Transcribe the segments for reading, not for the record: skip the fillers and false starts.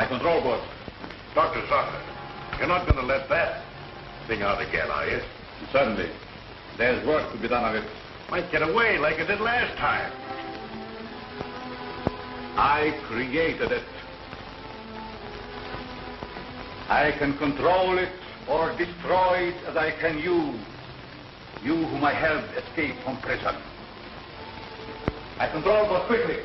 Control board. Dr. Zorka, you're not going to let that thing out again, are you? Certainly. There's work to be done on it. Might get away like it did last time. I created it. I can control it or destroy it as I can you. You whom I helped escape from prison. I control both quickly.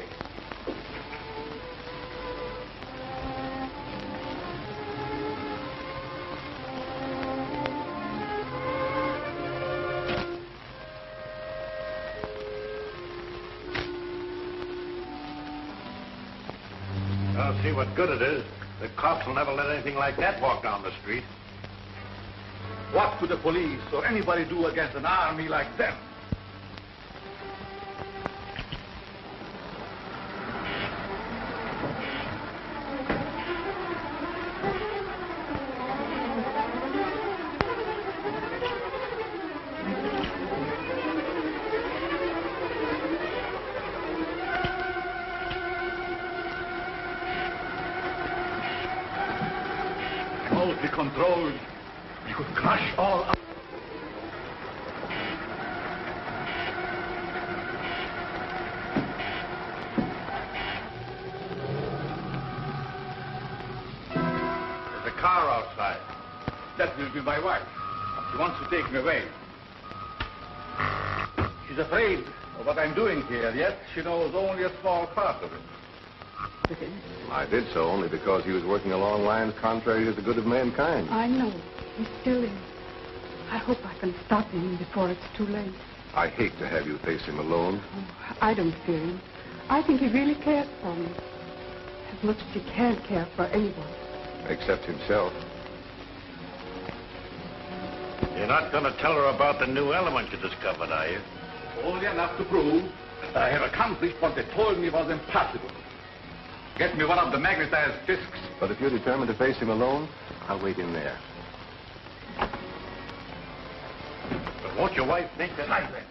I'll see what good it is. The cops will never let anything like that walk down the street. What could the police or anybody do against an army like them? Controlled, you could crush all up. There's a car outside. That will be my wife. She wants to take me away. She's afraid of what I'm doing here, yet she knows only a small part of it. I did so only because he was working along lines contrary to the good of mankind. I know. He still is. I hope I can stop him before it's too late. I hate to have you face him alone. Oh, I don't fear him. I think he really cares for me. As much as he can care for anyone. Except himself. You're not going to tell her about the new element you discovered, are you? Only enough to prove that I have accomplished what they told me was impossible. Get me one of the magnetized discs. But if you're determined to face him alone, I'll wait in there. But won't your wife think that... Silence.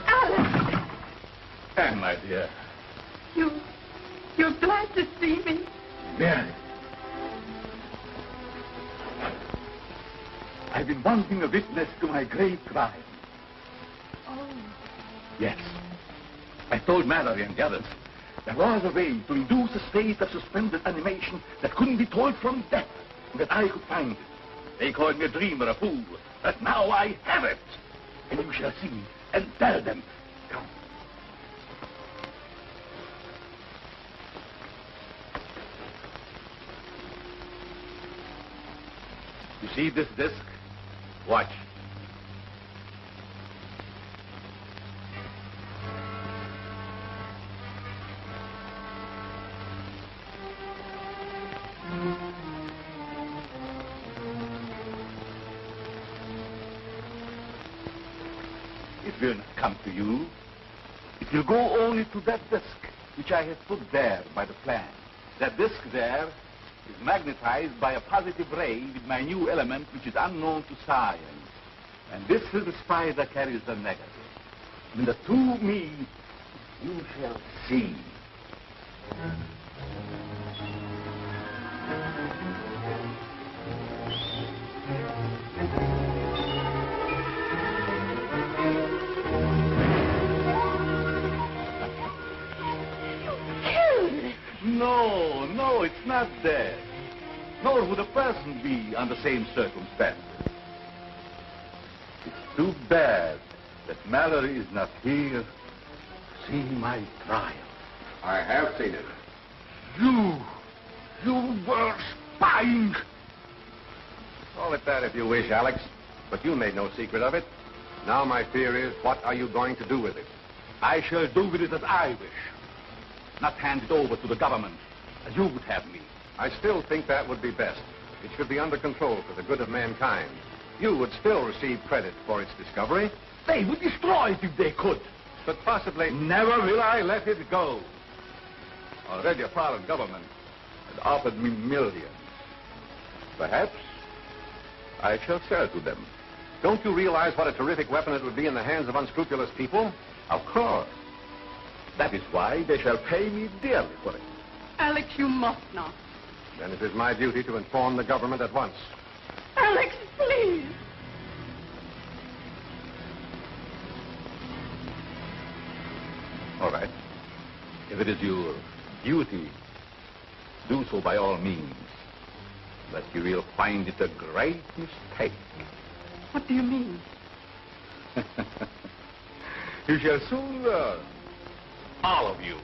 Alice! Anne, my dear. You're glad to see me? Mary. I've been wanting a witness to my great crime. Oh. Yes. I told Mallory and the others there was a way to induce a state of suspended animation that couldn't be told from death, and that I could find it. They called me a dreamer, a fool, but now I have it. And you shall see and tell them. Come. You see this disc? Watch. It will not come to you. It will go only to that disc, which I have put there by the plan. That disc there is magnetized by a positive ray with my new element, which is unknown to science. And this little spider carries the negative. In the two me, you shall see. No, it's not dead. Nor would a person be under the same circumstances. It's too bad that Mallory is not here to see my trial. I have seen it. You were spying. Call it that if you wish, Alex. But you made no secret of it. Now my fear is, what are you going to do with it? I shall do with it as I wish. Not hand it over to the government, as you would have me. I still think that would be best. It should be under control for the good of mankind. You would still receive credit for its discovery. They would destroy it if they could. But possibly... Never will I let it go. Already a foreign government has offered me millions. Perhaps I shall sell to them. Don't you realize what a terrific weapon it would be in the hands of unscrupulous people? Of course. That is why they shall pay me dearly for it. Alex, you must not. Then it is my duty to inform the government at once. Alex, please. All right. If it is your duty, do so by all means. But you will find it a great mistake. What do you mean? You shall soon learn. All of you.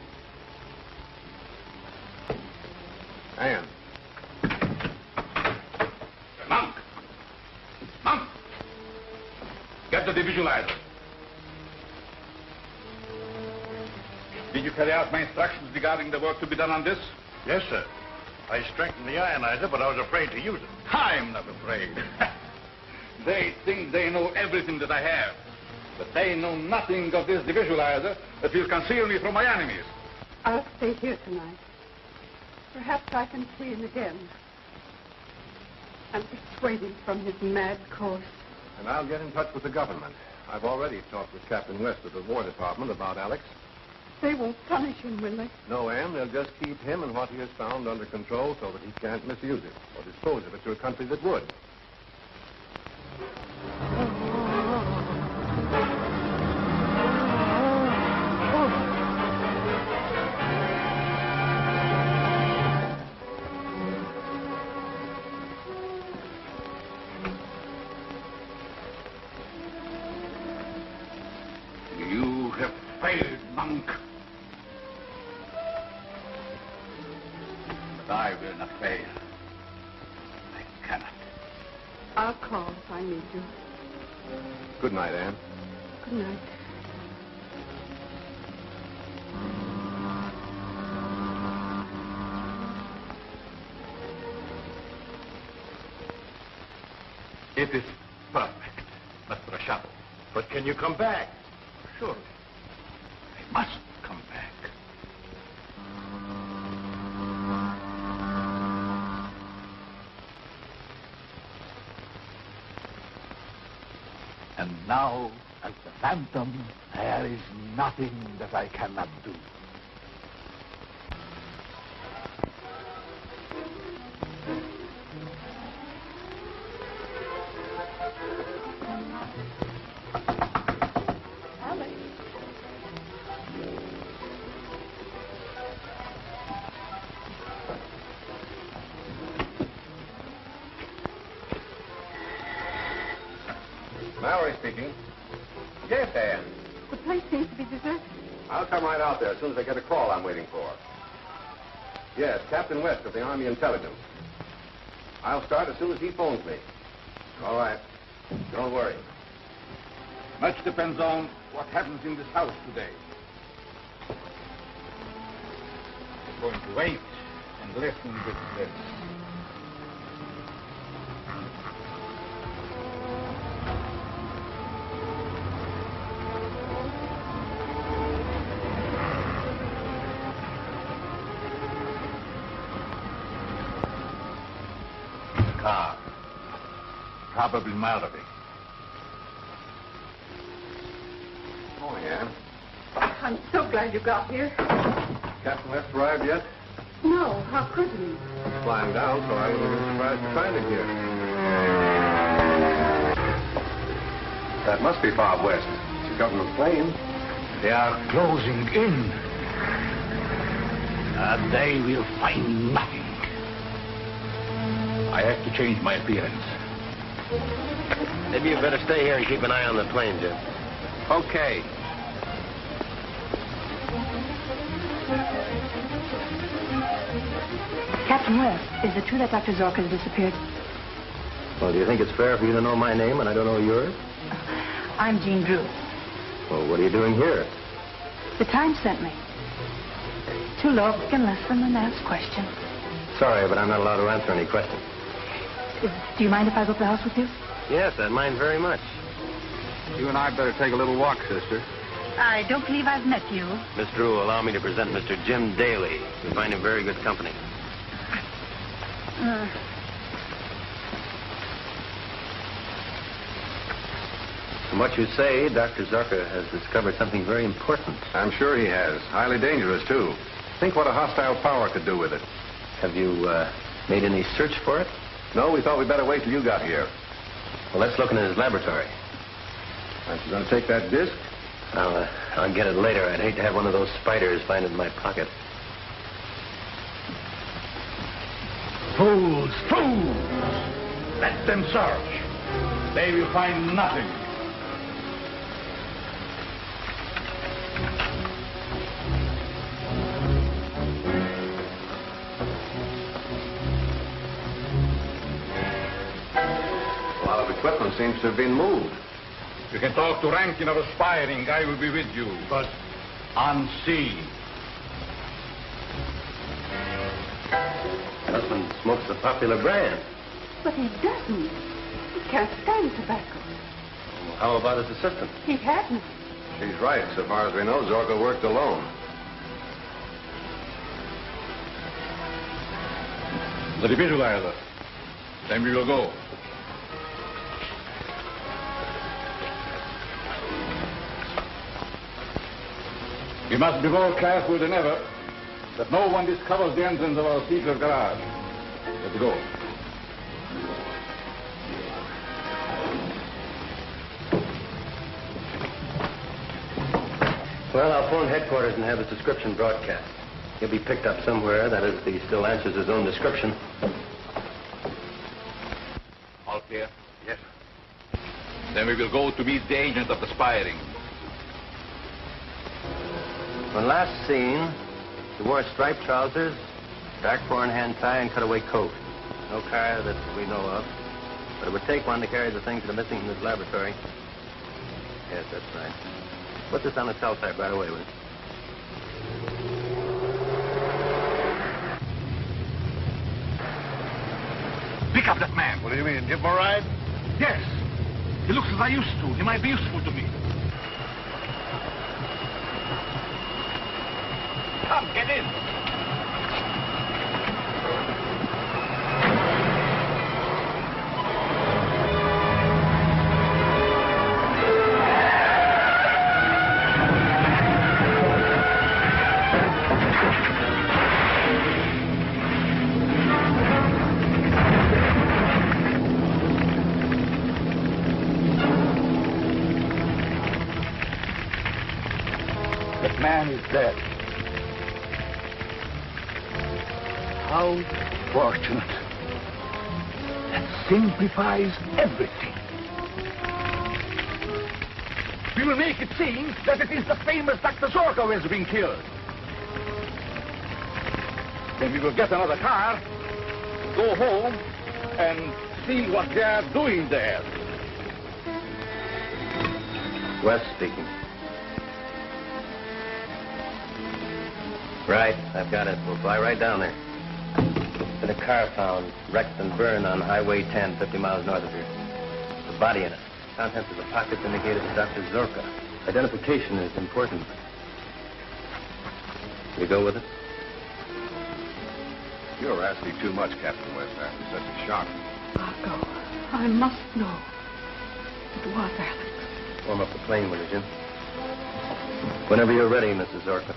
Anne. Monk! Monk! Get the devisualizer. Did you carry out my instructions regarding the work to be done on this? Yes, sir. I strengthened the ionizer, but I was afraid to use it. I'm not afraid. They think they know everything that I have. But they know nothing of this devisualizer that will conceal me from my enemies. I'll stay here tonight. Perhaps I can see him again and persuade him from his mad course. And I'll get in touch with the government. I've already talked with Captain West of the War Department about Alex. They won't punish him, will they? No, Anne, they'll just keep him and what he has found under control so that he can't misuse it or dispose of it to a country that would. You have failed, monk. But I will not fail. I cannot. I'll call if I need you. Good night, Anne. Good night. It is perfect, Mr. Shadow. But can you come back? Surely. I must come back. And now, as the Phantom, there is nothing that I cannot do. Mallory speaking. Yes, Anne. The place seems to be deserted. I'll come right out there as soon as I get a call I'm waiting for. Yes, Captain West of the Army Intelligence. I'll start as soon as he phones me. All right. Don't worry. Much depends on what happens in this house today. I'm going to wait and listen with this. Car. Probably Mallory. Morning, Anne. I'm so glad you got here. Captain West arrived yet? No, how could he? He's flying down, so I wouldn't be surprised to find him here. That must be Bob West. It's a government plane. They are closing in. And they will find nothing. I have to change my appearance. Maybe you better stay here and keep an eye on the plane, Jim. Okay. Captain West, is it true that Dr. Zorka has disappeared? Well, do you think it's fair for you to know my name and I don't know yours? I'm Jean Drew. Well, what are you doing here? The Times sent me. To look and listen and ask questions. Sorry, but I'm not allowed to answer any questions. Do you mind if I go to the house with you? Yes, I'd mind very much. You and I better take a little walk, sister. I don't believe I've met you. Miss Drew, allow me to present Mr. Jim Daly. You'll find him very good company. From what you say, Dr. Zorka has discovered something very important. I'm sure he has. Highly dangerous, too. Think what a hostile power could do with it. Have you made any search for it? No, we thought we'd better wait till you got here. Well, let's look in his laboratory. Aren't you going to take that disc? I'll get it later. I'd hate to have one of those spiders find it in my pocket. Fools, fools! Let them search. They will find nothing. A lot of equipment seems to have been moved. You can talk to Rankin of Aspiring. I will be with you, but unseen. Husband smokes the popular brand. But he doesn't. He can't stand tobacco. Well, how about his assistant? He hadn't. She's right. So far as we know, Zorka worked alone. The devisualizer. Then we will go. We must be more careful than ever that no one discovers the entrance of our secret garage. Let's go. Well, I'll phone headquarters and have his description broadcast. He'll be picked up somewhere, that is, if he still answers his own description. All clear? Yes. Then we will go to meet the agent of the spying. When last seen, he wore striped trousers, dark four-in-hand tie, and cutaway coat. No car that we know of. But it would take one to carry the things that are missing from his laboratory. Yes, that's right. Put this on the cell type right away with it. Pick up that man. What do you mean? Give him a ride? Yes. He looks as I used to. He might be useful to me. Come, get in. That man is dead. How fortunate. That simplifies everything. We will make it seem that it is the famous Dr. Zorka who has been killed. Then we will get another car, go home, and see what they are doing there. West speaking. Right, I've got it. We'll fly right down there. Been a car found, wrecked and burned on Highway 10, 50 miles north of here. The body in it. Contents of the pockets indicated to Dr. Zorka. Identification is important. You go with it? You're asking too much, Captain West, after such a shock. I'll go. I must know. It was Alex. Warm up the plane, will you, Jim? Whenever you're ready, Mrs. Zorka.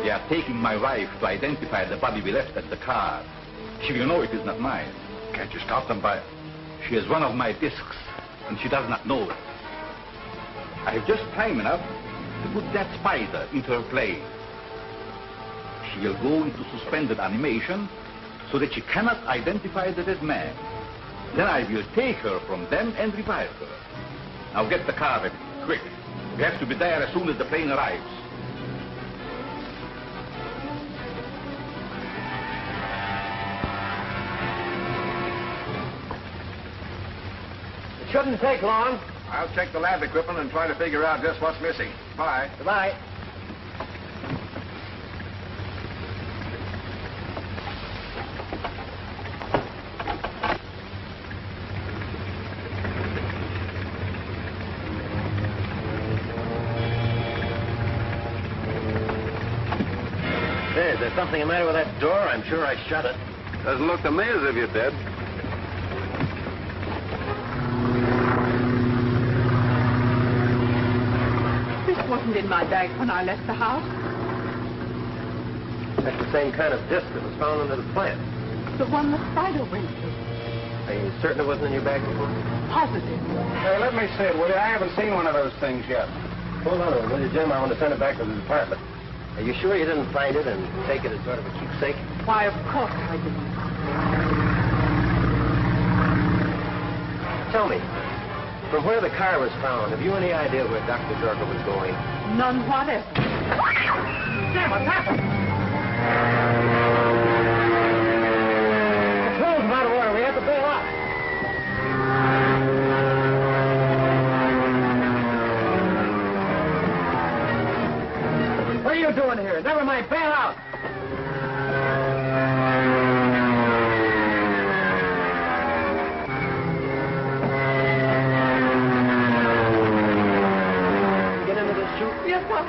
They are taking my wife to identify the body we left at the car. She will know it is not mine. Can't you stop them by... She has one of my discs. and she does not know it. I have just time enough to put that spider into her plane. She will go into suspended animation so that she cannot identify the dead man. Then I will take her from them and revive her. Now get the car ready, quick. We have to be there as soon as the plane arrives. It shouldn't take long. I'll check the lab equipment and try to figure out just what's missing. Bye. Goodbye. Hey, is there something the matter with that door? I'm sure I shut it. Doesn't look to me as if you did. This wasn't in my bag when I left the house. That's the same kind of disc that was found under the plant. The one the spider went to. Are you certain it wasn't in your bag before? Positive. Hey, let me see it, will you? I haven't seen one of those things yet. Hold on a minute, will you, Jim? I want to send it back to the department. Are you sure you didn't find it and take it as sort of a keepsake? Why, of course I didn't. Tell me, from where the car was found, have you any idea where Dr. Zorka was going? None whatever. Jim, what's happened? The clothes out of order. We have to bail out. What are you doing here? Never mind, bail out. Get into this chute? Yes, well...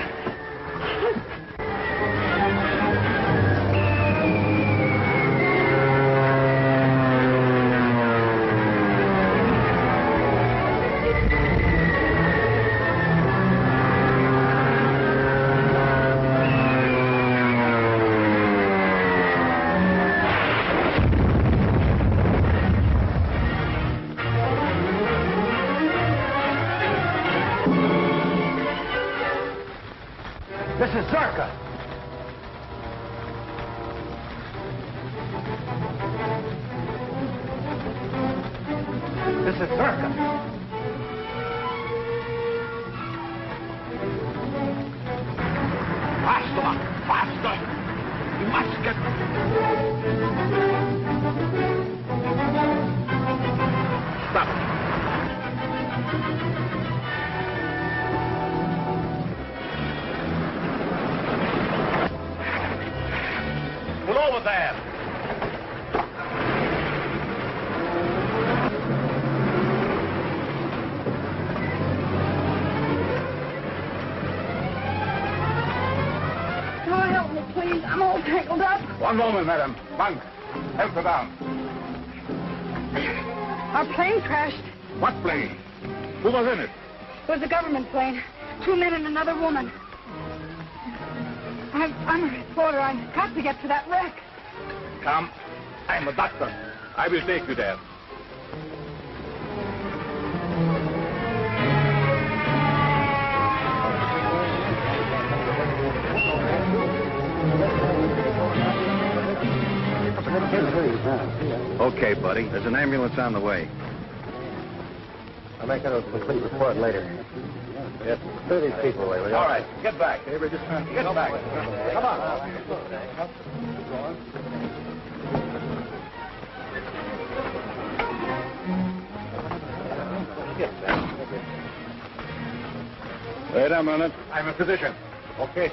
This is Zorka. This is Zorka. Faster! Faster! You must get... Stop. Pull over there. Can you help me, please? I'm all tangled up. One moment, madam. Monk, help her down. Our plane crashed. What plane? Who was in it? It was a government plane. 2 men and another woman. I'm a reporter. I've got to get to that wreck. Come. I'm a doctor. I will take you there. Okay, buddy. There's an ambulance on the way. I'll make a complete report later. Yes, 30 people away. All right, get back. Get back. Come on. Wait a minute. I'm a physician. Okay.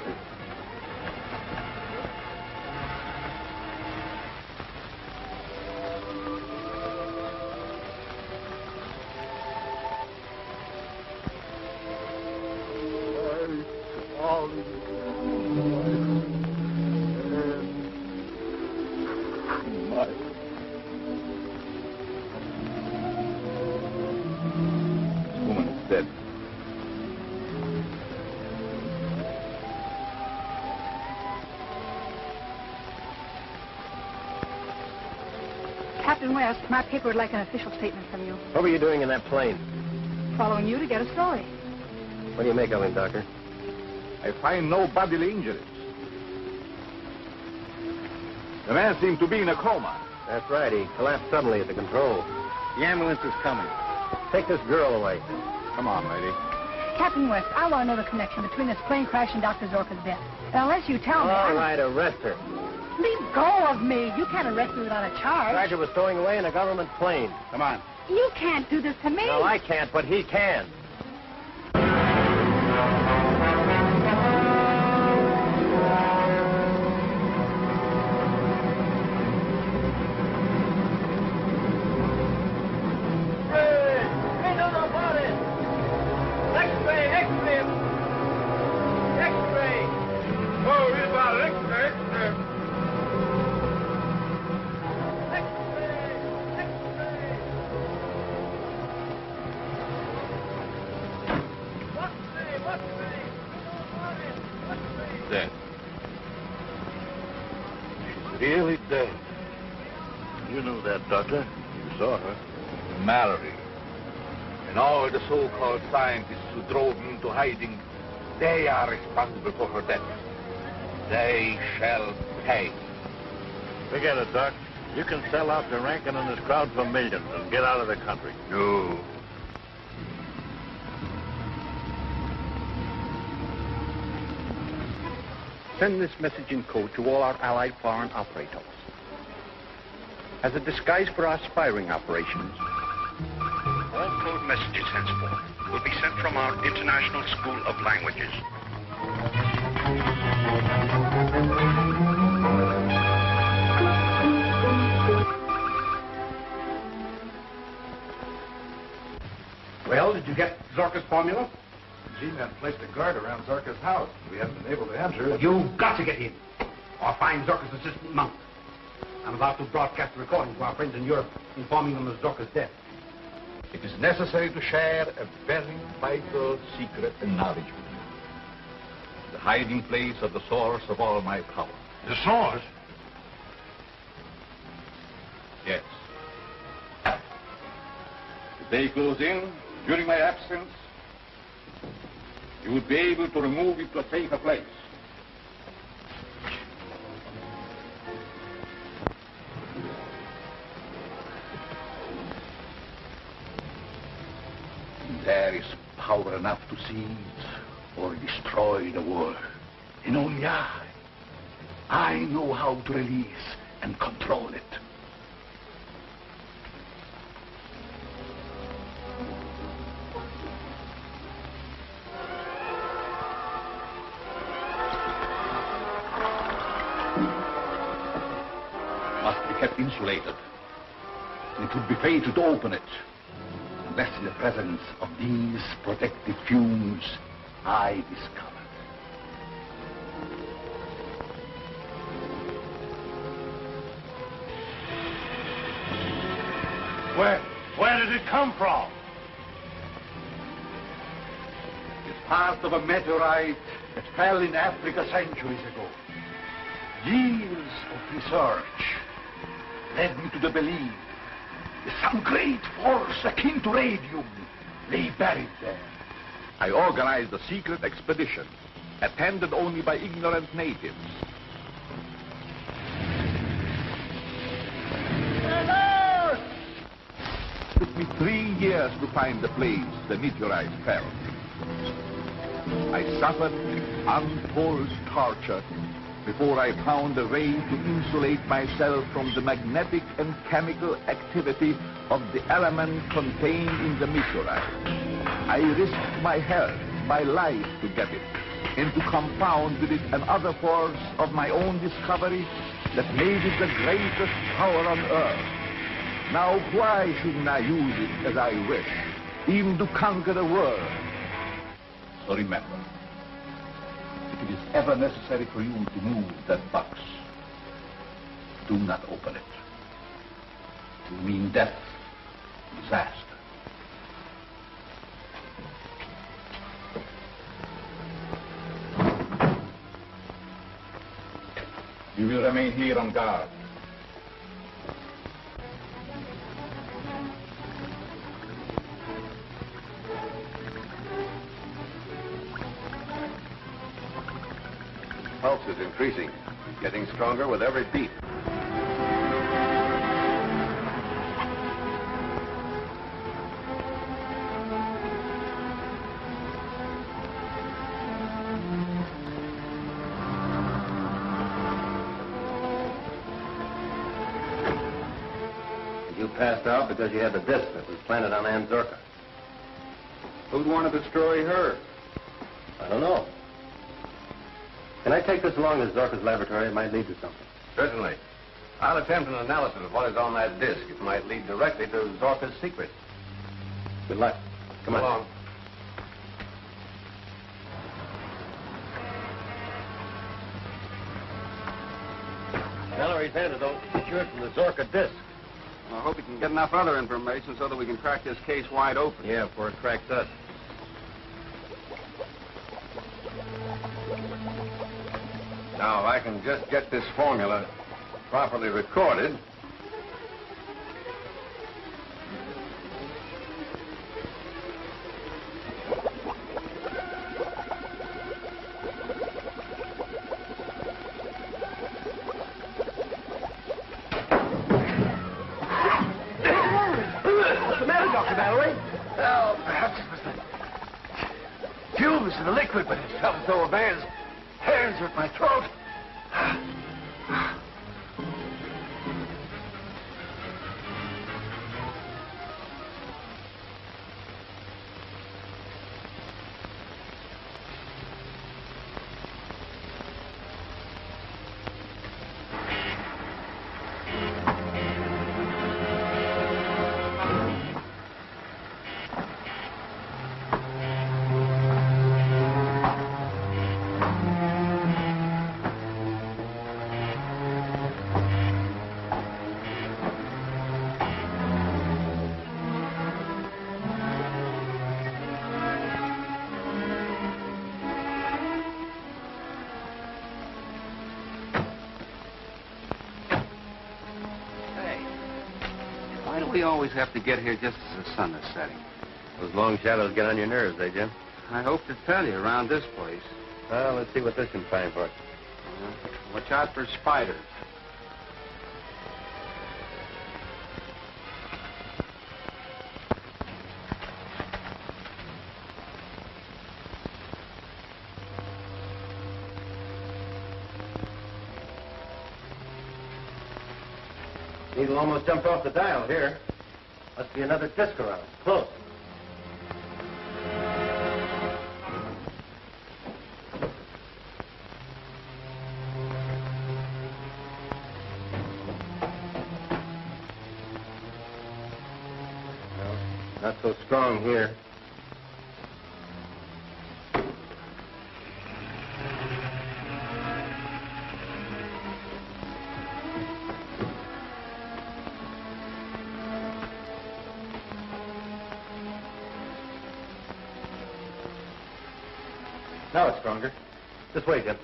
Woman is dead. Captain West, my paper would like an official statement from you. What were you doing in that plane? Following you to get a story. What do you make of him, Doctor? I find no bodily injuries. The man seemed to be in a coma. That's right. He collapsed suddenly at the control. The ambulance is coming. Take this girl away. Come on, lady. Captain West, I want to know the connection between this plane crash and Dr. Zorka's death. And unless you tell me... All right, arrest her. Leave go of me. You can't arrest me without a charge. Roger was stowing away in a government plane. Come on. You can't do this to me. No, I can't, but he can. Dead. She's really dead. You knew that, Doctor. You saw her. Mallory. And all the so-called scientists who drove me into hiding, they are responsible for her death. They shall pay. Forget it, Doc. You can sell out to Rankin and his crowd for millions and get out of the country. No. Send this message in code to all our allied foreign operators. As a disguise for our spying operations, all code messages henceforth will be sent from our International School of Languages. Well, did you get Zorka's formula? G-men placed a guard around Zorka's house. We haven't been able to enter it. You've got to get in, or find Zorka's assistant monk. I'm about to broadcast a recording to our friends in Europe, informing them of Zorka's death. It is necessary to share a very vital secret and knowledge with you. The hiding place of the source of all my power. The source? Yes. If they close in during my absence, you would be able to remove it to a safer place. There is power enough to seize or destroy the world. And only I know how to release and control it. Must be kept insulated. It would be fatal to open it unless in the presence of these protective fumes I discovered. Where did it come from? It's part of a meteorite that fell in Africa centuries ago. Years of research led me to the belief that some great force akin to radium lay buried there. I organized a secret expedition, attended only by ignorant natives. It took me 3 years to find the place the meteorite fell. I suffered untold torture before I found a way to insulate myself from the magnetic and chemical activity of the element contained in the meteorite. I risked my health, my life to get it, and to compound with it another force of my own discovery that made it the greatest power on earth. Now, why shouldn't I use it as I wish, even to conquer the world? So remember, if it is ever necessary for you to move that box, do not open it. It will mean death, disaster. You will remain here on guard. is increasing, getting stronger with every beat. You passed out because you had the disc that was planted on Aunt Zorka. Who'd want to destroy her? I don't know. Can I take this along to Zorka's laboratory? It might lead to something. Certainly. I'll attempt an analysis of what is on that disc. It might lead directly to Zorka's secret. Good luck. Come on. Along. Mallory's antidote secured from the Zorka disc. I hope we can get enough other information so that we can crack this case wide open. Yeah, before it cracks us. Now, if I can just get this formula properly recorded. What's the matter, Dr. Mallory? Well, perhaps it was the fumes in the liquid, but it felt as though a man's hands were at my throat. We always have to get here just as the sun is setting. Those long shadows get on your nerves, eh, Jim? I hope to tell you around this place. Well, let's see what this can find for us. Watch out for spiders. Needle almost jumped off the dial here. Must be another disc around. Close. Well, not so strong here. Now it's stronger. This way, Jim.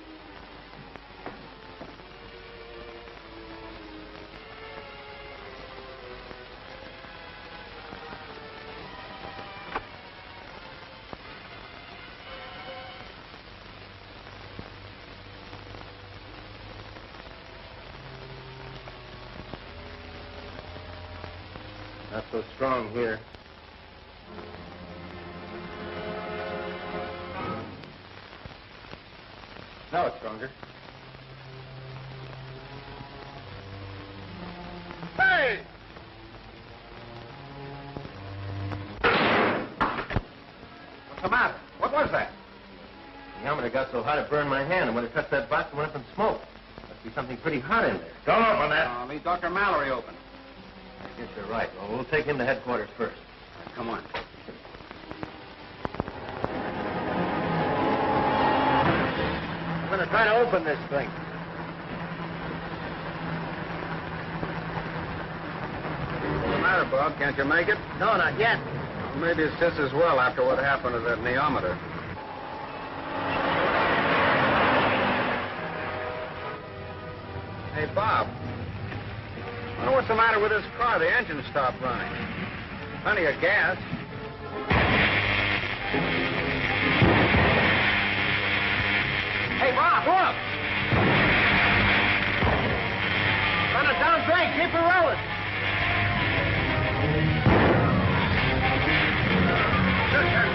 Not so strong here. Now it's stronger. Hey! What's the matter? What was that? The helmet got so hot it burned my hand, and when it touched that box, it went up in smoke. Must be something pretty hot in there. Don't open that. Leave Dr. Mallory open. I guess you're right. Well, we'll take him to headquarters first. Right, come on. I'm going to try to open this thing. What's the matter, Bob? Can't you make it? No, not yet. Maybe it's just as well after what happened to that neometer. Hey, Bob. I wonder what's the matter with this car. The engine stopped running. Plenty of gas. Hey, Bob, look!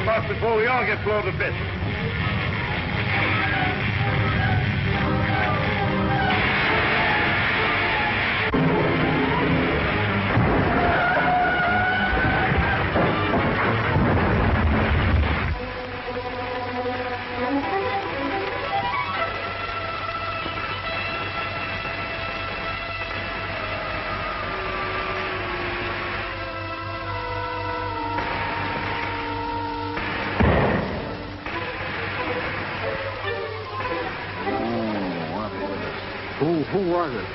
box before we all get blown to bits. Who was it?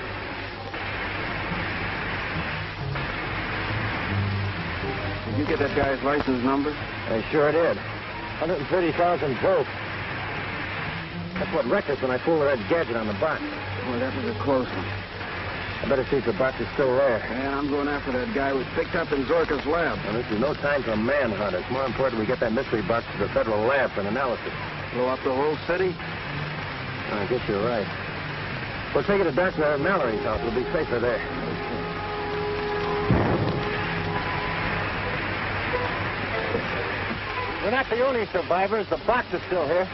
Did you get that guy's license number? I sure did. 130,000 volts. That's what wrecked us when I pulled the red gadget on the box. Boy, that was a close one. I better see if the box is still there. And I'm going after that guy who was picked up in Zorka's lab. Well, this is no time for a manhunt. It's more important we get that mystery box to the federal lab for an analysis. Blow up the whole city? I guess you're right. We'll take it to Dr. Mallory's house. We'll be safer there. We're not the only survivors. The box is still here.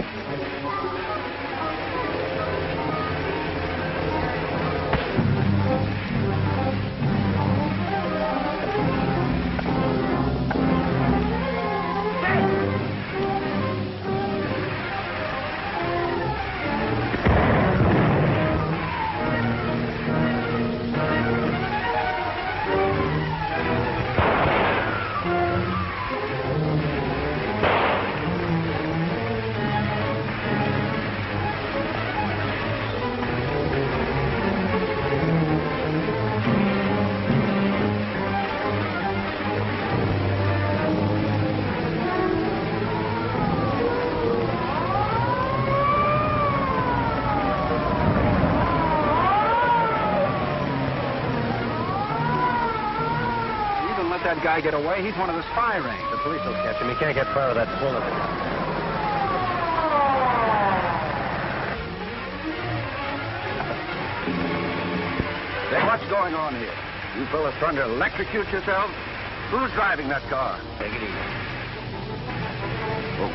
That guy get away. He's one of the spy rings. The police will catch him. He can't get far of that bullet. Say, what's going on here? You fellas trying to electrocute yourselves? Who's driving that car? Take it easy.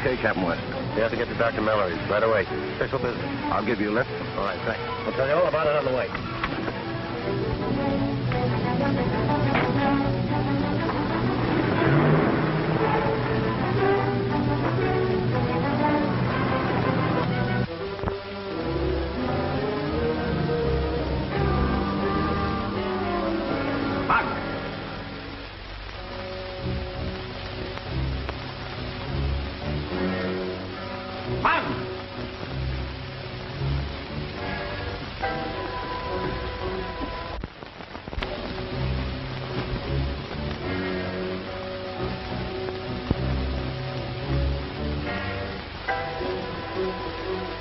Okay, Captain West. You have to get to Dr. Mallory's right away. Official business. I'll give you a lift. All right, thanks. I'll tell you all about it on the way.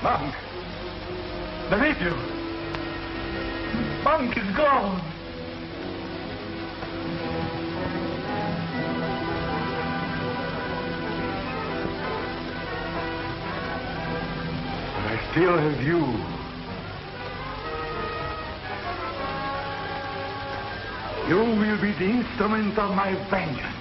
Monk! Beneath you! Monk is gone! But I still have you. You will be the instrument of my vengeance.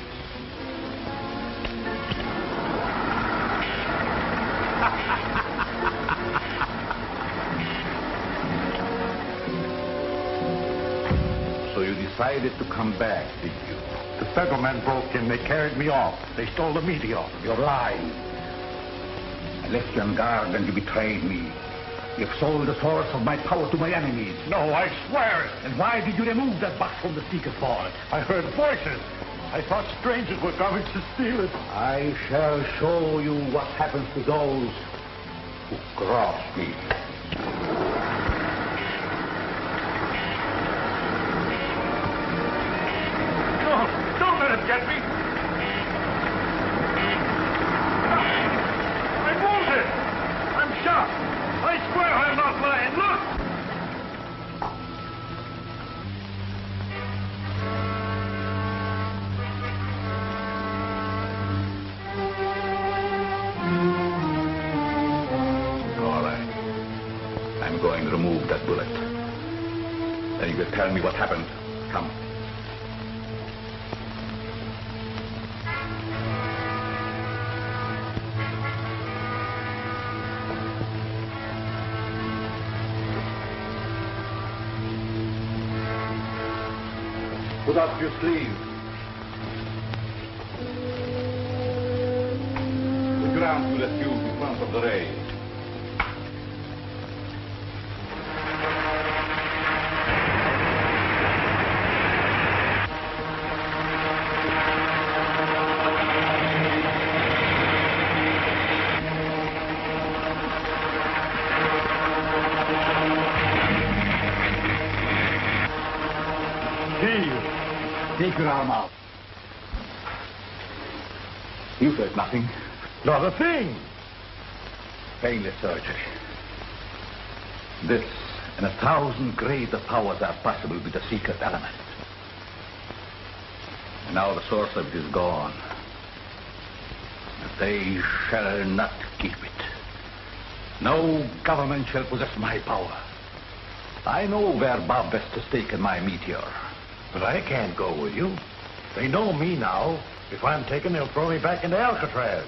So you decided to come back, did you? The federal men broke in. They carried me off. They stole the meteor. You're lying. I left you on guard and you betrayed me. You've sold the source of my power to my enemies. No, I swear it. And why did you remove that box from the secret vault? I heard voices. I thought strangers were coming to steal it. I shall show you what happens to those who cross me. No, don't let him get me. I'm wounded. I'm shot. I swear I'm not lying. Look! All right. I'm going to remove that bullet. Then you can tell me what happened. Come. Put up your sleeve. The ground will refuse in front of the ray. Take your arm out. You felt nothing. Not a thing. Painless surgery. This and 1,000 greater powers are possible with the secret element. And now the source of it is gone. But they shall not keep it. No government shall possess my power. I know where Bob West has taken my meteor. But I can't go with you. They know me now. If I'm taken, they'll throw me back into Alcatraz.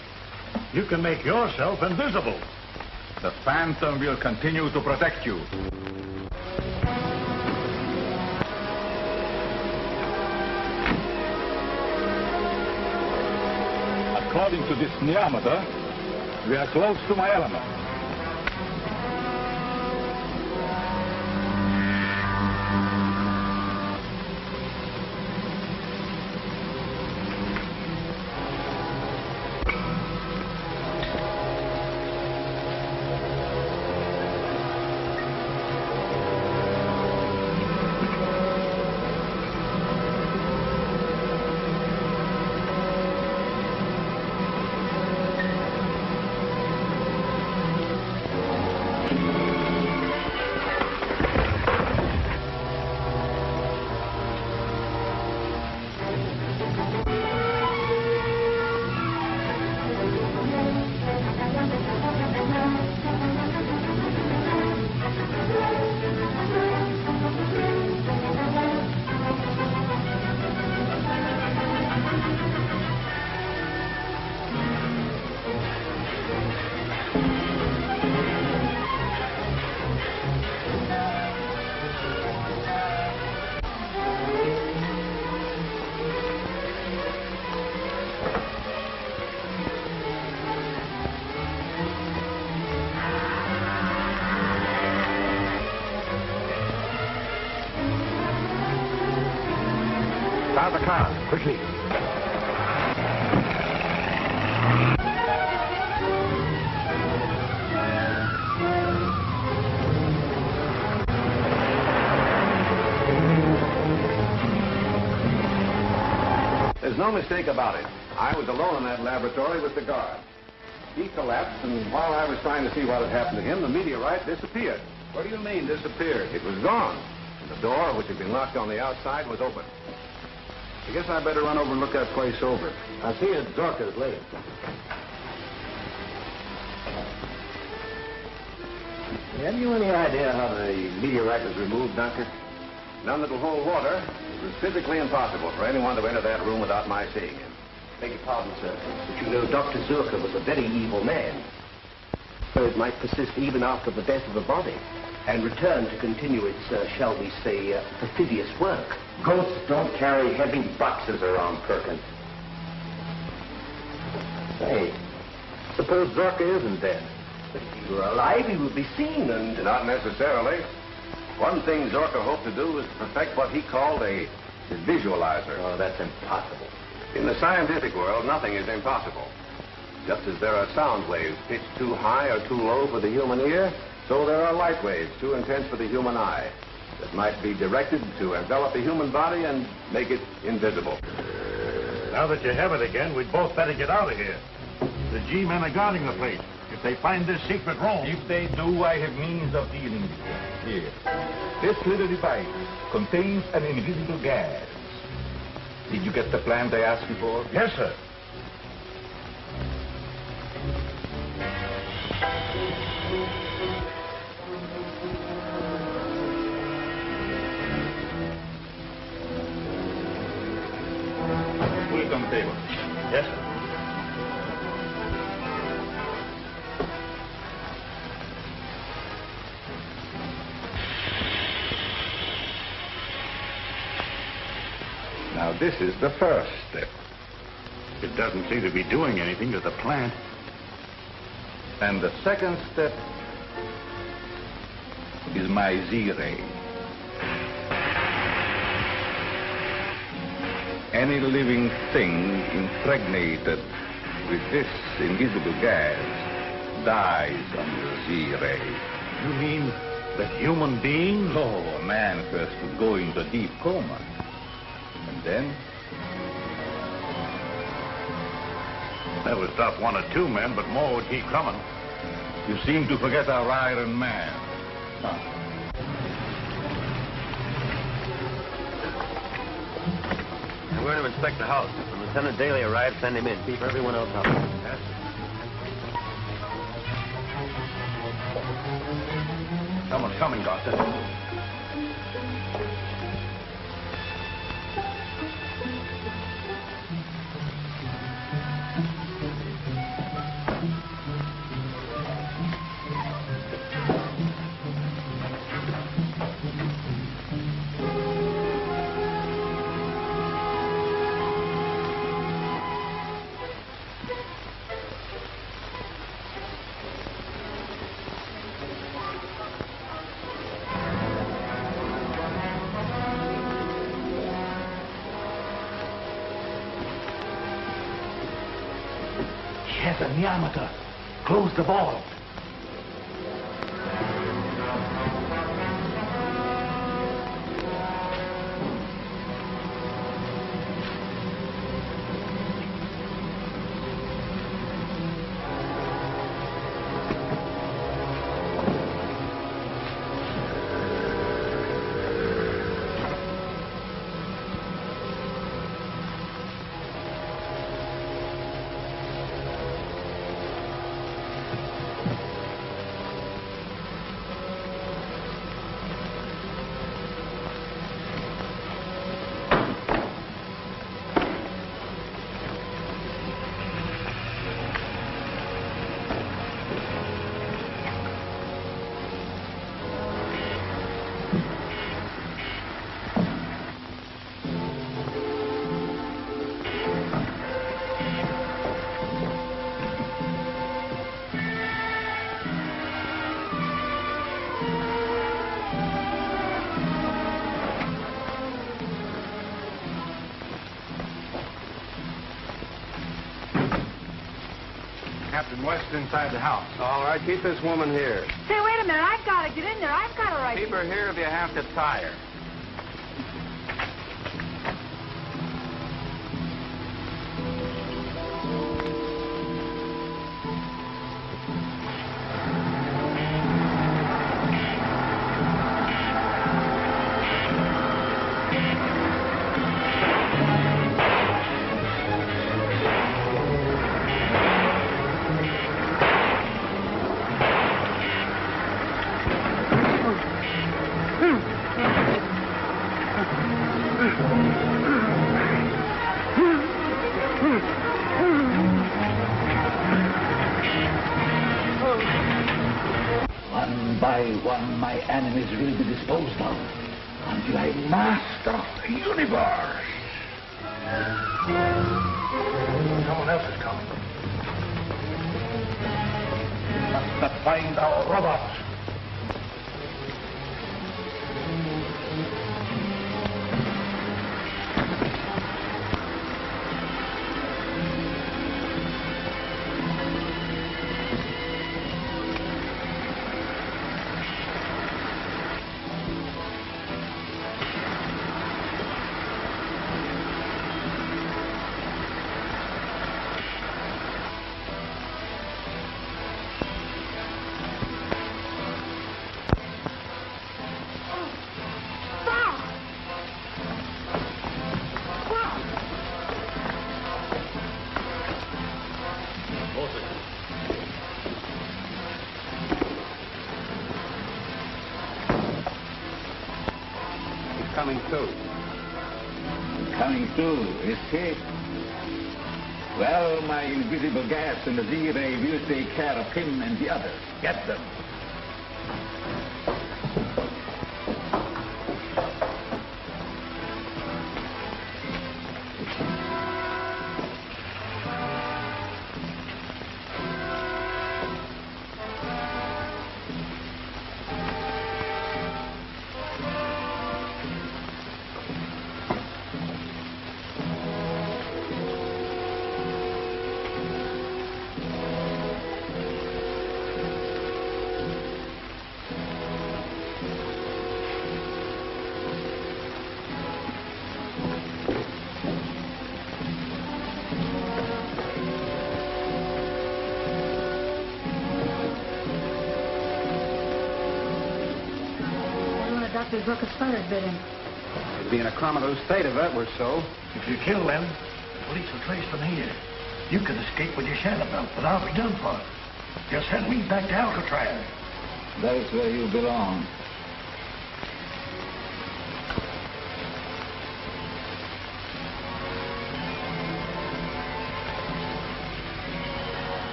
You can make yourself invisible. The Phantom will continue to protect you. According to this neometer, we are close to my element. Start the car, quickly. There's no mistake about it. I was alone in that laboratory with the guard. He collapsed, and while I was trying to see what had happened to him, the meteorite disappeared. What do you mean, disappeared? It was gone. And the door, which had been locked on the outside, was open. I guess I'd better run over and look that place over. I'll see you at Zorka's later. Have you any idea how the meteorite was removed, Doctor? None that'll hold water. It was physically impossible for anyone to enter that room without my seeing him. Beg your pardon, sir, but you know Dr. Zorka was a very evil man. So it might persist even after the death of the body and return to continue its, shall we say, perfidious work. Ghosts don't carry heavy boxes around, Perkins. Say, suppose Zorka isn't dead. But if he were alive, he would be seen and... Not necessarily. One thing Zorka hoped to do was to perfect what he called a devisualizer. Oh, that's impossible. In the scientific world, nothing is impossible. Just as there are sound waves pitched too high or too low for the human ear, so there are light waves too intense for the human eye that might be directed to envelop the human body and make it invisible. Now that you have it again, we'd both better get out of here. The G-men are guarding the place. If they find this secret room... If they do, I have means of dealing with them. Here. This little device contains an invisible gas. Did you get the plant I asked you for? Yes, sir. Put it on the table. Yes, sir. this is the first step. It doesn't seem to be doing anything to the plant. And the second step is my Z-ray. Any living thing impregnated with this invisible gas dies under Z-ray. You mean that human beings? Oh, a man first would go into a deep coma. And then? That would stop one or two men, but more would keep coming. You seem to forget our Iron Man. Huh. I'm going to inspect the house. When Lieutenant Daly arrives, send him in. Keep everyone else out. Yes. Someone's coming, Doctor. Yes, a diameter. Close the valve. Captain West inside the house. All right, keep this woman here. Say, wait a minute. I've got to get in there. I've got to write. Keep her here if you have to tie her. One by one, my enemies will be disposed of until I master the universe. Someone else is coming. Must find our robots. Coming through. Coming through, is he? Well, my invisible gas and the Z-ray will take care of him and the others. Get them. Dr. Zorka's spider bit him. He'd be in a comatose state if that were so. If you kill them, the police will trace them here. You can escape with your shadow belt, but I'll be done for. Just send me back to Alcatraz. That's where you belong.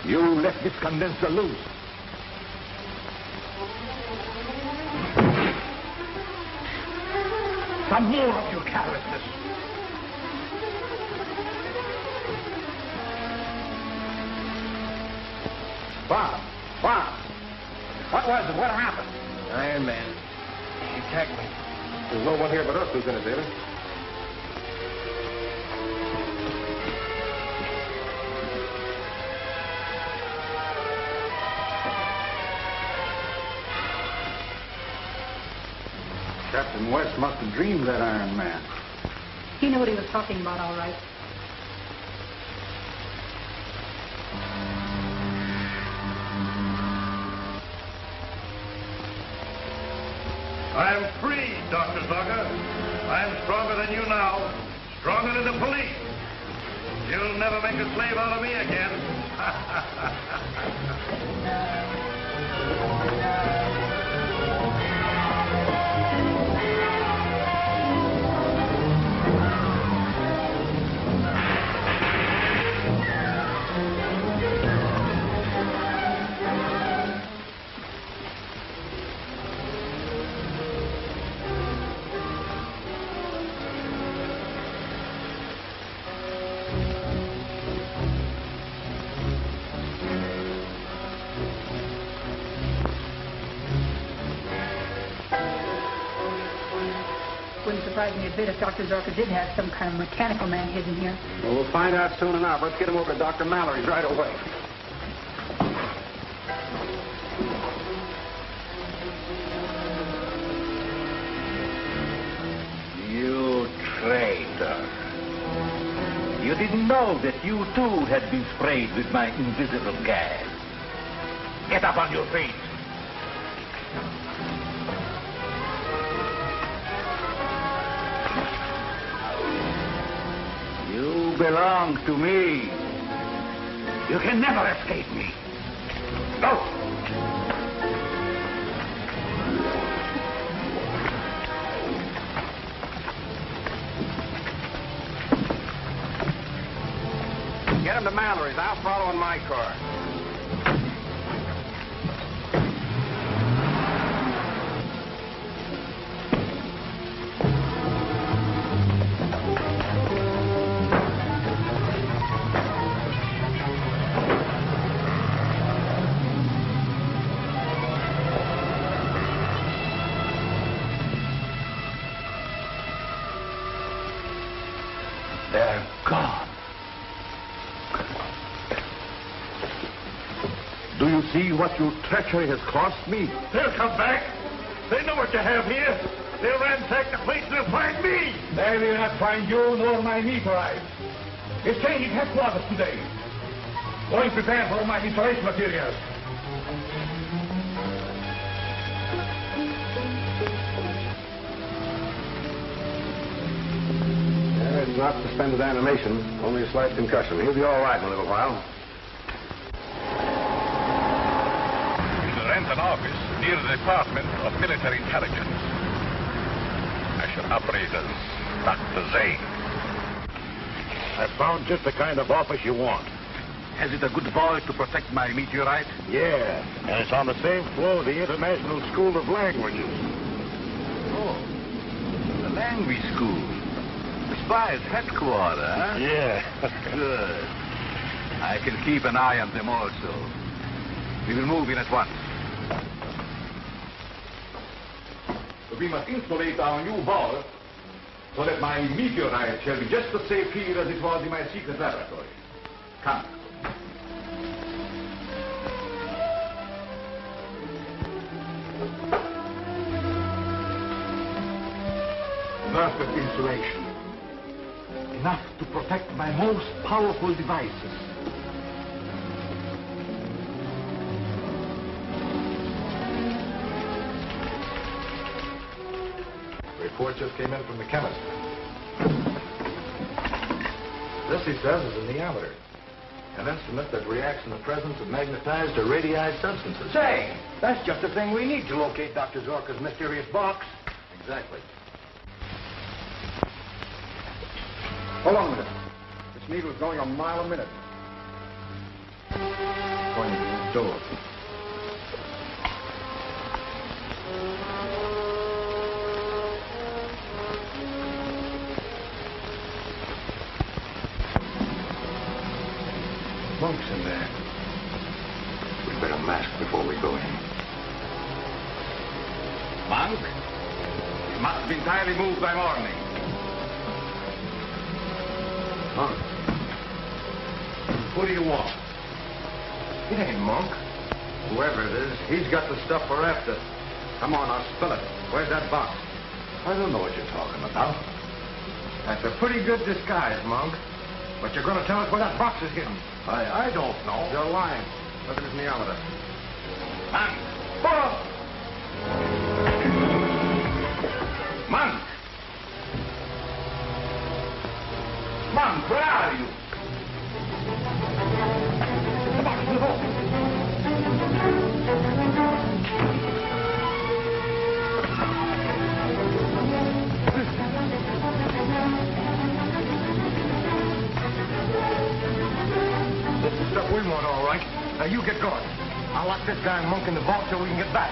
You let this condenser loose. Some more of your carelessness. Bob! What was it? What happened? Iron Man. He attacked me. There's no one here but us, Lieutenant Davis. Captain West must have dreamed that Iron Man. He knew what he was talking about, all right. I'm free, Dr. Zorka. I'm stronger than you now. Stronger than the police. You'll never make a slave out of me again. Wouldn't surprise me a bit if Dr. Zorka did have some kind of mechanical man hidden here. Well, we'll find out soon enough. Let's get him over to Dr. Mallory's right away. You traitor. You didn't know that you too had been sprayed with my invisible gas. Get up on your feet. You belong to me. You can never escape me. Go! Get him to Mallory's. I'll follow in my car. They're gone. Do you see what your treachery has cost me? They'll come back. They know what you have here. They'll ransack the place and they'll find me. They will not find you nor my meteorite. It's changing headquarters today. Going prepared for all my installation materials. It's not suspended animation, only a slight concussion. He'll be all right in a little while. To rent an office near the Department of Military Intelligence. I shall operate as Dr. Zane. I found just the kind of office you want. Has it a good vault to protect my meteorite? Yeah, and it's on the same floor of the International School of Languages. Oh, the language school. The spies' headquarters, huh? Yeah. Good. I can keep an eye on them also. We will move in at once. We must insulate our new vault so that my meteorite shall be just as safe here as it was in my secret laboratory. Come. perfect insulation. Enough to protect my most powerful devices. Report just came in from the chemist. This, he says, is a neometer. An instrument that reacts in the presence of magnetized or radii substances. Say, that's just the thing we need to locate Dr. Zorka's mysterious box. Exactly. Hold on a minute. This needle's going a mile a minute. Pointing to the door. Monk's in there. We'd better mask before we go in. Monk, you must have been entirely moved by morning. Monk. Who do you want? It ain't Monk. Whoever it is, he's got the stuff we're after. Come on, I'll spill it. Where's that box? I don't know what you're talking about. That's a pretty good disguise, Monk. But you're going to tell us where that box is hidden. I don't know. You're lying. Look at his neometer. Monk! Oh! Monk! Monk, where are you? The box is open. This is stuff we want, all right. Now you get going. I'll lock this guy and Monk in the vault till we can get back.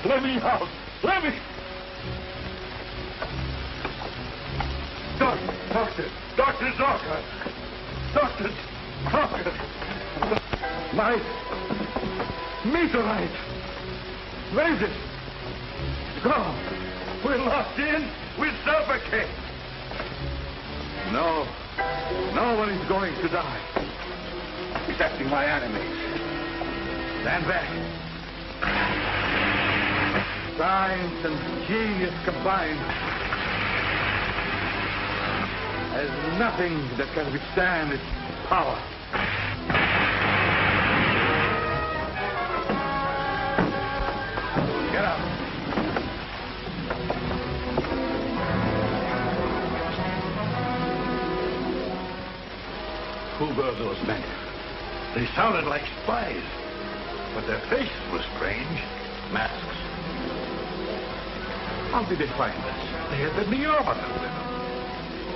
Let me out. Let me. Doctor Zorka. Doctor Zorka. My meteorite. Where is it? Gone. We're locked in. We're suffocating. No. No one is going to die. Excepting my enemies. Stand back. Science and genius combined. There's nothing that can withstand its power. Get up. Who were those men? They sounded like spies, but their faces were strange. Masks. How did they find us? They had the neometer with them.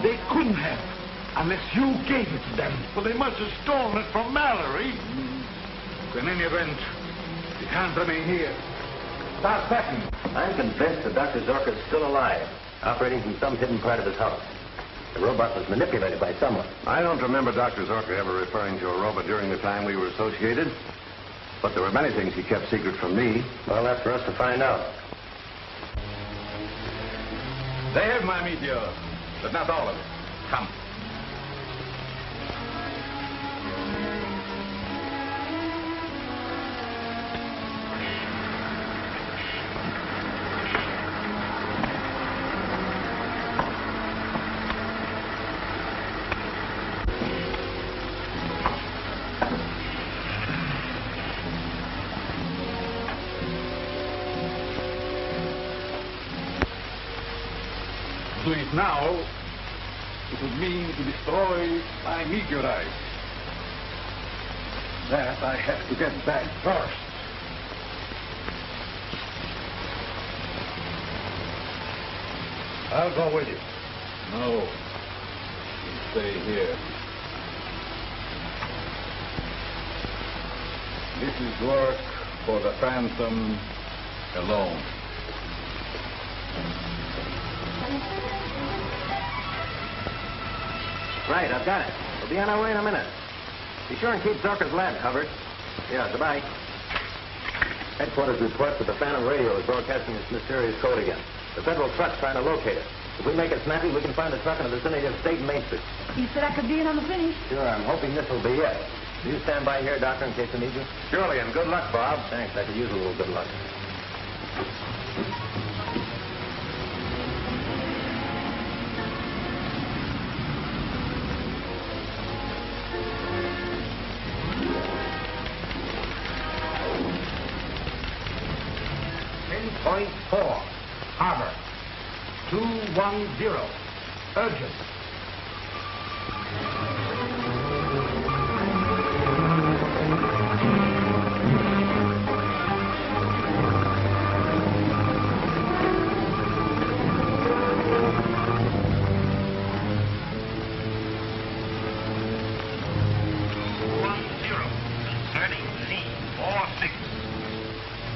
They couldn't have, unless you gave it to them. Well, they must have stolen it from Mallory. In any event, you can't remain here. Start packing. I'm convinced that Dr. Zorka is still alive, operating from some hidden part of his house. The robot was manipulated by someone. I don't remember Dr. Zorka ever referring to a robot during the time we were associated. But there were many things he kept secret from me. Well, that's for us to find out. They have my meteor, but not all of it. Come. Do it now, it would mean to destroy my meteorite. That I have to get back first. I'll go with you. No. You stay here. This is work for the Phantom alone. Right, I've got it. We'll be on our way in a minute. Be sure and keep Zorka's lab covered. Yeah, goodbye. Headquarters reports that the Phantom radio is broadcasting its mysterious code again. The federal truck's trying to locate it. If we make it snappy, we can find the truck in the vicinity of State and Main Street. You said I could be in on the finish. Sure, I'm hoping this will be it. Will you stand by here, Doctor, in case I need you? Surely, and good luck, Bob. Thanks. I could use a little good luck. Point 4. Harbor. 210. Urgent.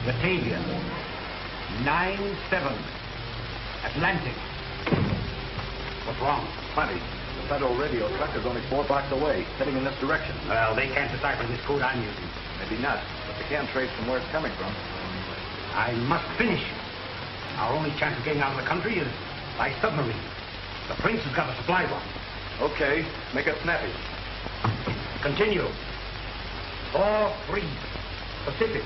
Batavia. 9-7. Atlantic. What's wrong? Plenty. The federal radio truck is only 4 blocks away, heading in this direction. Well, they can't decipher this code I'm using. Maybe not, but they can trace from where it's coming from. I must finish. Our only chance of getting out of the country is by submarine. The Prince has got to supply one. Okay, make it snappy. Continue. 4-3. Pacific.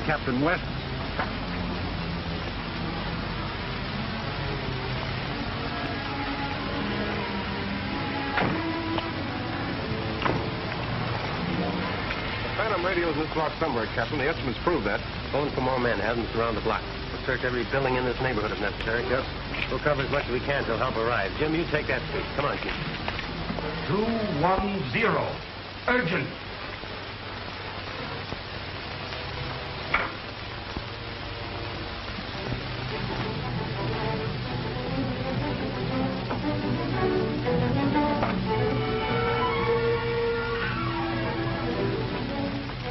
Captain West. Phantom radio's in this block somewhere, Captain. The instruments prove that. Phone for more men. Have them surround the block. We'll search every building in this neighborhood if necessary. Yes. We'll cover as much as we can till help arrives. Jim, you take that street. Come on, kid. 210. Urgent.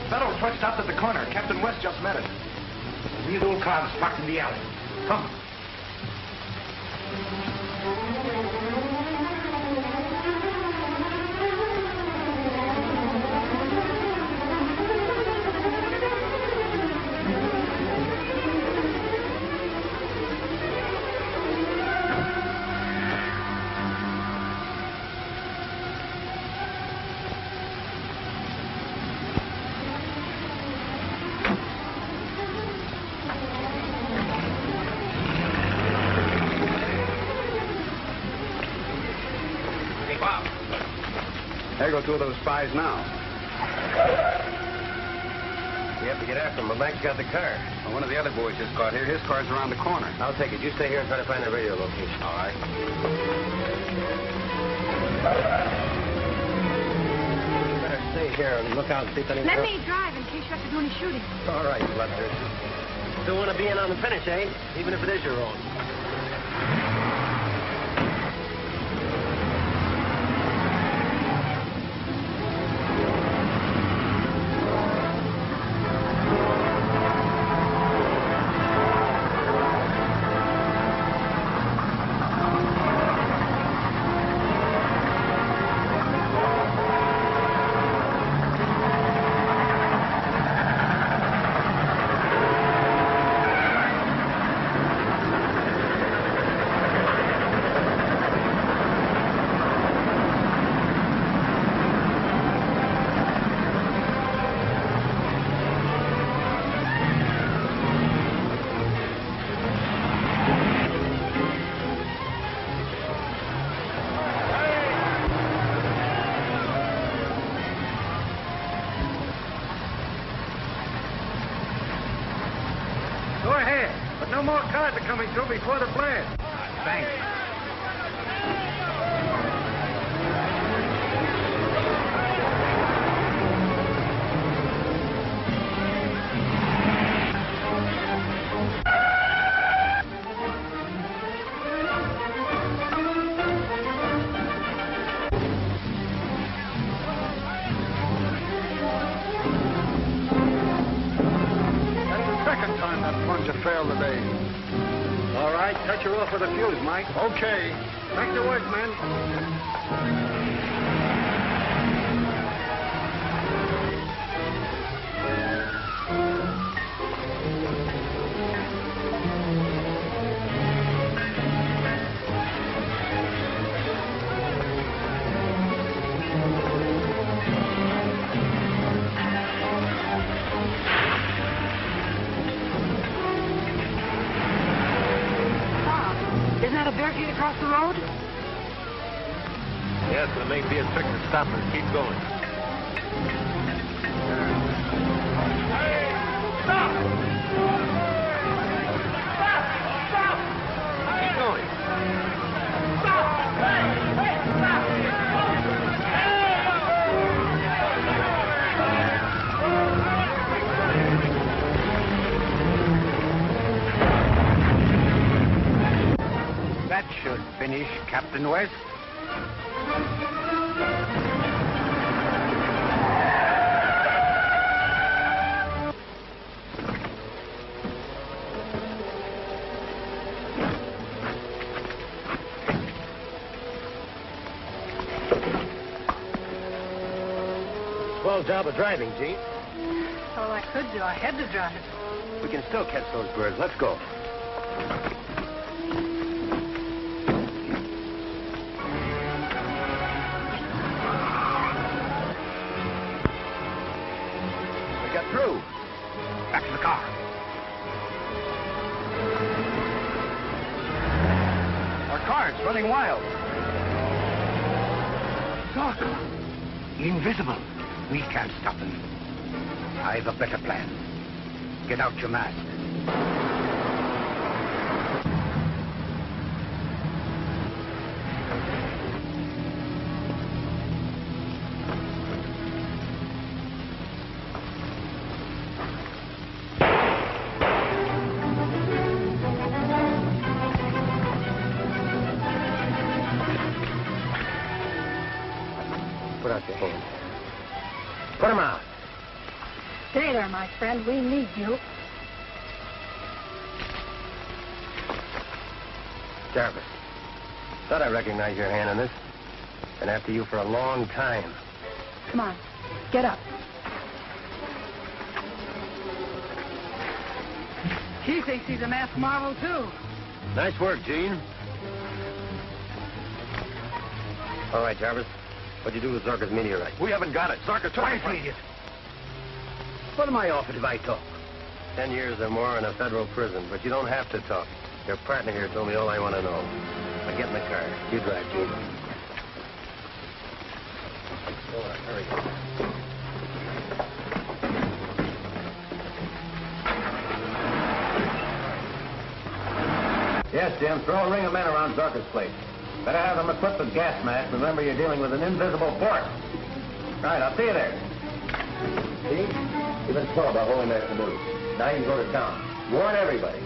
Federal truck stopped at the corner. Captain West just met it. These old cars parked in the alley. Come. There go 2 of those spies now. We have to get after him. Black's got the car. Well, one of the other boys just got here. His car's around the corner. I'll take it. You stay here and try to find the radio location. All right. You better stay here and look out and see if anything Let else. me drive in case you have to do any shooting. All right, bloodthirst. Still want to be in on the finish, eh? Even if it is your own. Go ahead, but no more cars are coming through before the blast. Thanks. Second time that plunger failed today. All right, touch her off with a fuse, Mike. Okay. Back to work, men. Isn't that a barricade across the road? Yes, but it may be a trick to stop us. Keep going. Stop! Keep going. Stop! Hey! Hey! Stop! That should finish, Captain West. Swell job of driving, Gene. All I could do, I had to drive. We can still catch those birds. Let's go. We got through. Back to the car. Our car's running wild. Zorka. Invisible. We can't stop them. I've a better plan. Get out your mask. Put out your hand. Put him out. Stay there, my friend. We need you. Jarvis. Thought I recognized your hand in this. Been after you for a long time. Come on. Get up. He thinks he's a masked marvel, too. Nice work, Gene. All right, Jarvis. What'd you do with Zorka's meteorite? We haven't got it. Zorka took it. Idiot. What am I offered if I talk? 10 years or more in a federal prison, but you don't have to talk. Your partner here told me all I want to know. Now get in the car. You drive, Gene. Go on, hurry. Yes, Jim. Throw a ring of men around Zorka's place. Better have them equipped with gas masks. Remember, you're dealing with an invisible force. Right, I'll see you there. See? You've been slow about holding that canoe. Now you can go to town. Warn everybody.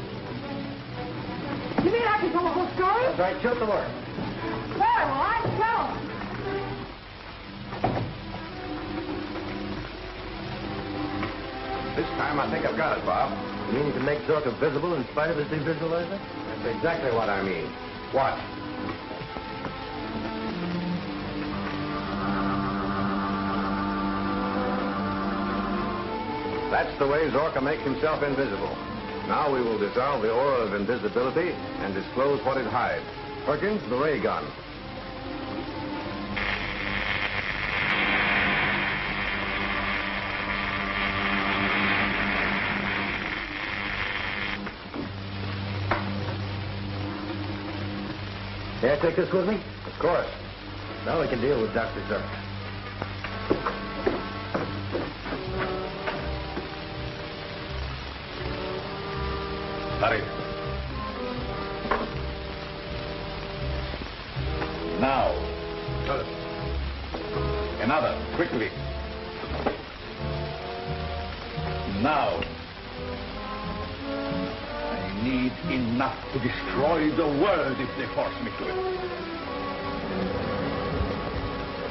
You mean I can tell the whole story? That's right. Shoot the word. Well, I tell. This time I think I've got it, Bob. You mean you can make Zorka visible in spite of his devisualizer? That's exactly what I mean. Watch. That's the way Zorka makes himself invisible. Now we will dissolve the aura of invisibility and disclose what it hides. Perkins, the ray gun. May I take this with me? Of course. Now we can deal with Dr. Zorka. Hurry. Now. Another, quickly. Now. I need enough to destroy the world if they force me to it.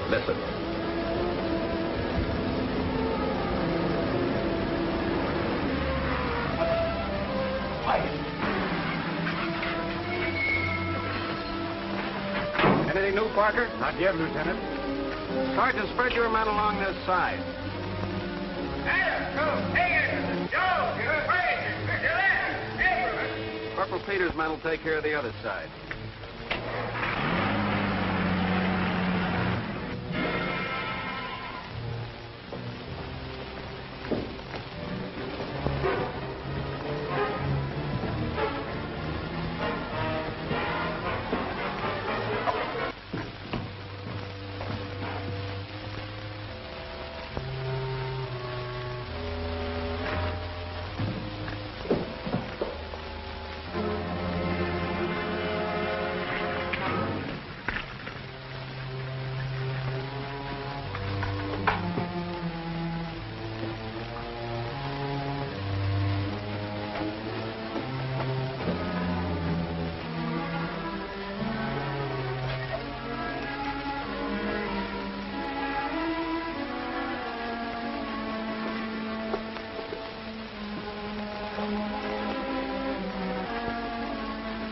Listen. Anything new, Parker? Not yet, Lieutenant. Sergeant, spread your men along this side. Corporal Peters' men will take care of the other side.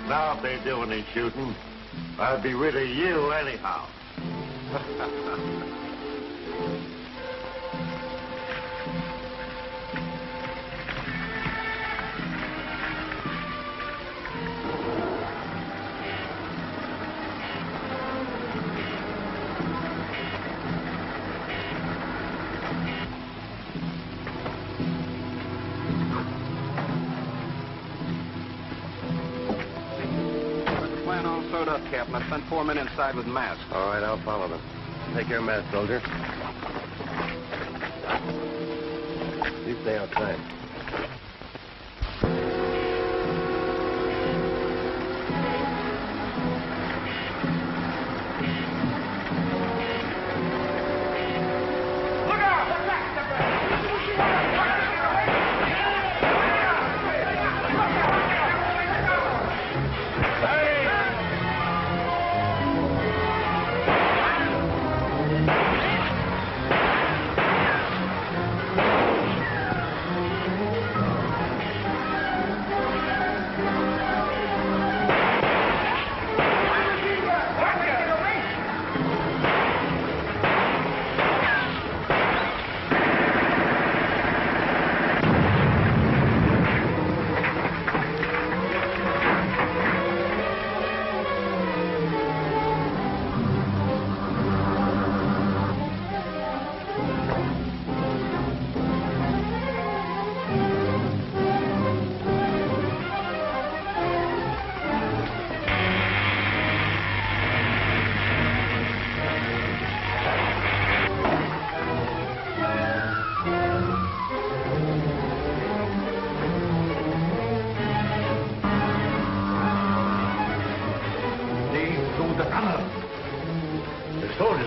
Now, if they do any shooting, I'll be rid of you anyhow. Captain. I sent 4 men inside with masks. All right, I'll follow them. Take your mask, soldier. You stay outside.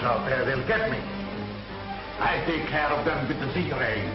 Out there, they'll get me. I take care of them with the sea ray.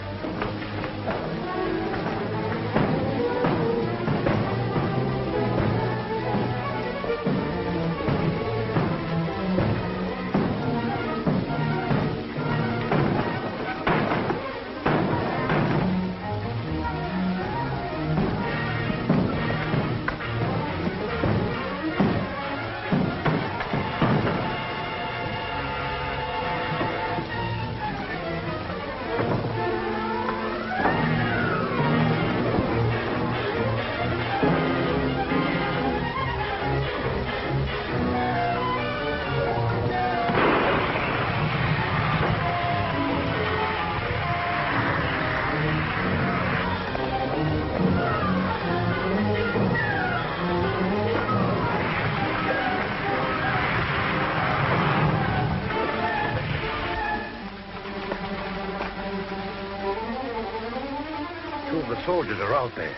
Soldiers are out there.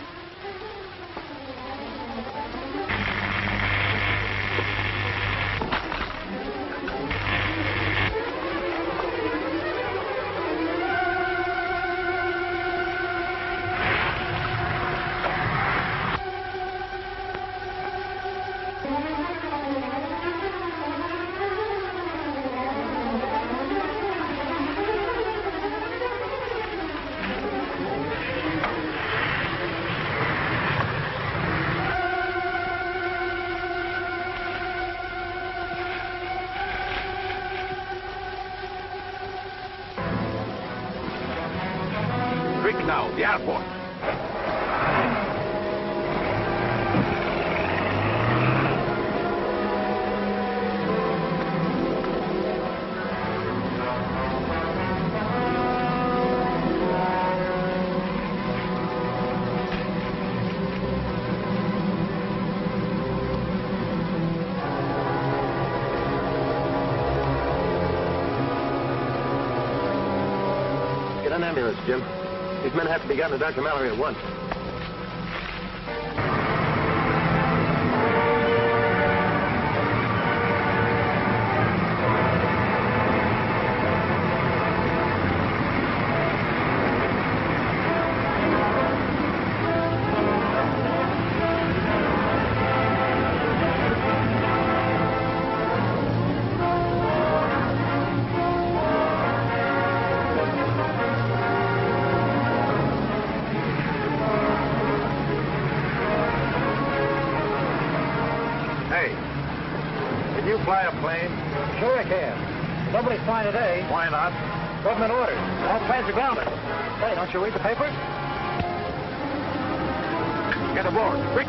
Now, the airport. Get an ambulance, Jim. These men have to be gotten to Dr. Mallory at once. Hey, can you fly a plane? Sure I can. Nobody's flying today. Why not? Government orders. All planes are grounded. Hey, don't you read the papers? Get aboard, quick.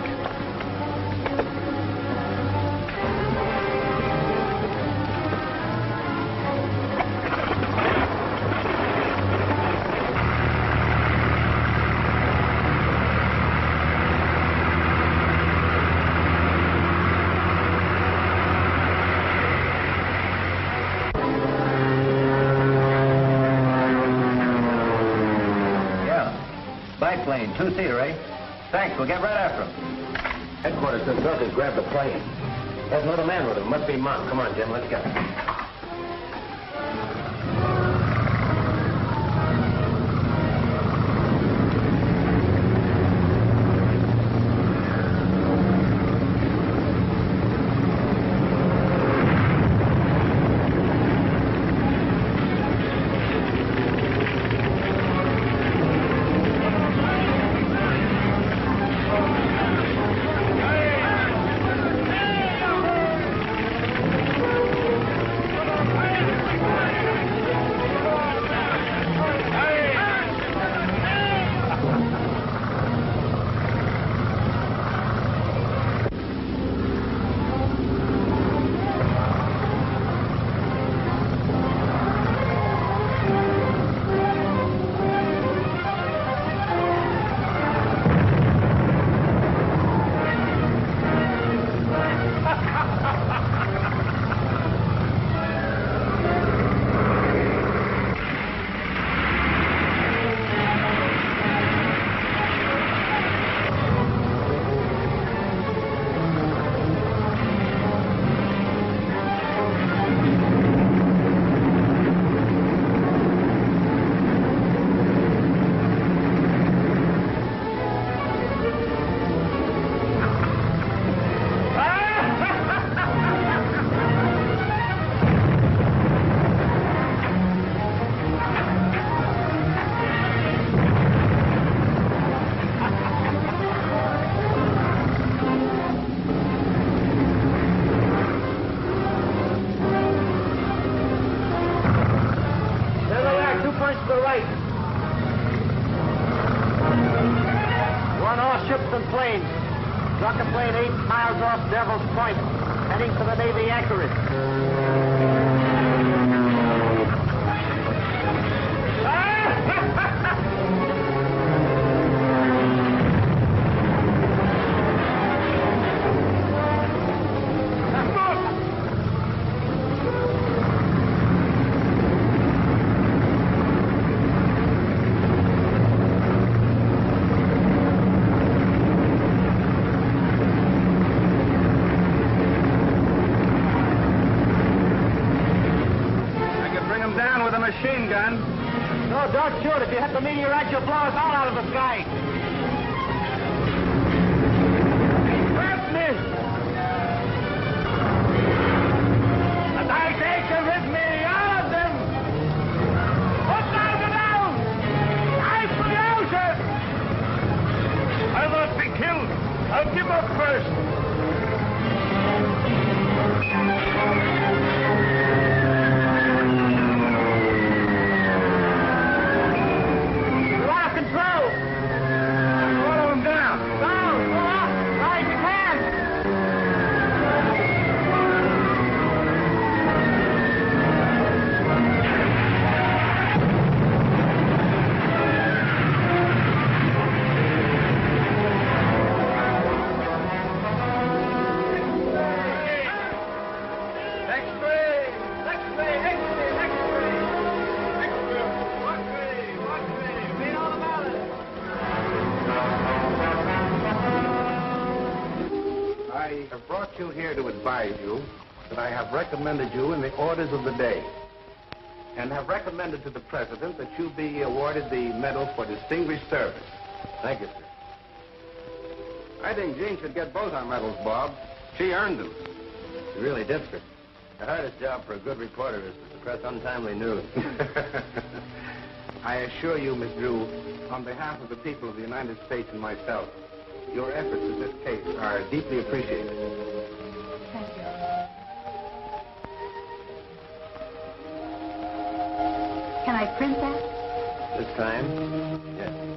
Biplane, two-seater, eh? Thanks, we'll get right after him. Headquarters says Zorka's grabbed the plane. There's another man with him. Must be Monk. Come on, Jim, let's go. Rocket plane 8 miles off Devil's Point, heading for the Navy anchorage. Machine gun. No, don't shoot. If you hit the meteorite, you'll blow us all out of the sky. Hurt me! And I take them with me, all of them! Put down! I for the ocean! I'll not be killed. I'll give up first. Here to advise you that I have recommended you in the orders of the day and have recommended to the President that you be awarded the Medal for Distinguished Service. Thank you, sir. I think Jean should get both our medals, Bob. She earned them. You really did, sir. The hardest job for a good reporter is to suppress untimely news. I assure you, Miss Drew, on behalf of the people of the United States and myself, your efforts in this case are deeply appreciated. I print that? This time? Yes.